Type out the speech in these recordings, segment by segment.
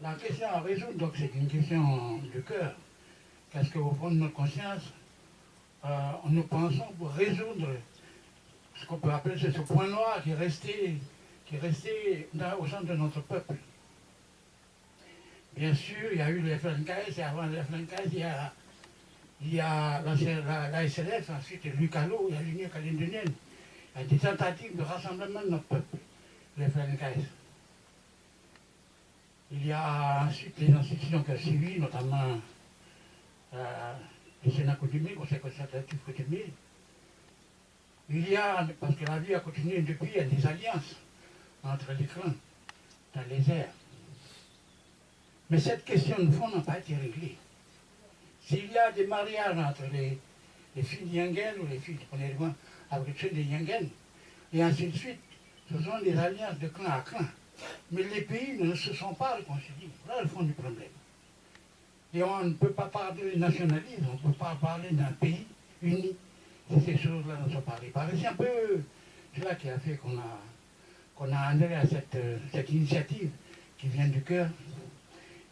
La question à résoudre, donc, c'est une question de cœur. Qu'est-ce que vous prenez notre conscience nous pensons pour résoudre ce qu'on peut appeler ce point noir qui est resté au centre de notre peuple. Bien sûr, il y a eu les FLNKS, et avant les FLNKS, il y a la SLF, ensuite l'UCALO, il y a l'Union calédonienne. Il y a des tentatives de rassemblement de notre peuple, les FLNKS. Il y a ensuite les institutions qui ont suivi, notamment le Sénat coutumier, le Conseil consultatif coutumier. Il y a, parce que la vie a continué depuis, il y a des alliances entre les clans dans les airs. Mais cette question de fond n'a pas été réglée. S'il y a des mariages entre les filles de Yangen ou les filles avec ceux de Yangen, et ainsi de suite, ce sont des alliances de clan à clan. Mais les pays ne se sont pas réconciliés. Voilà le fond du problème. Et on ne peut pas parler de nationalisme, on ne peut pas parler d'un pays uni. Si ces choses-là ne sont pas réparées. C'est un peu cela qui a fait qu'on a adhéré à cette initiative qui vient du cœur.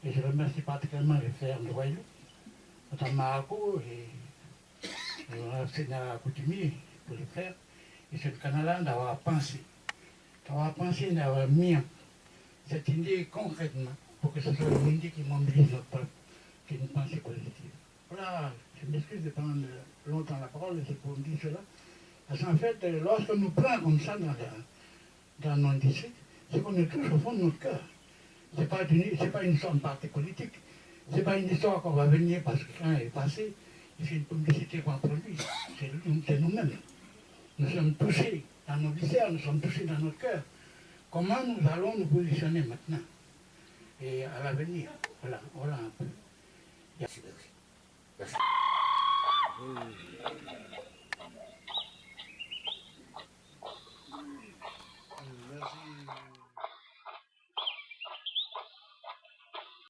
Et je remercie particulièrement les frères de Wayou, notamment Marco et le Sénat coutumier pour les frères, et ce canal d'avoir pensé, d'avoir mis cette idée concrètement pour que ce soit une idée qui mobilise notre peuple, qui est une pensée positive. Voilà, je m'excuse de prendre longtemps la parole, c'est pour dire cela. Parce qu'en fait, lorsque nous prenons comme ça dans nos districts, c'est qu'on est tous au fond de notre cœur. Ce n'est pas une histoire de parti politique, ce n'est pas une histoire qu'on va venir parce que quand il est passé, il fait une publicité contre lui. C'est nous-mêmes. Nous sommes touchés dans nos viscères, nous sommes touchés dans notre cœur. Comment nous allons nous positionner maintenant et à l'avenir? Voilà un peu.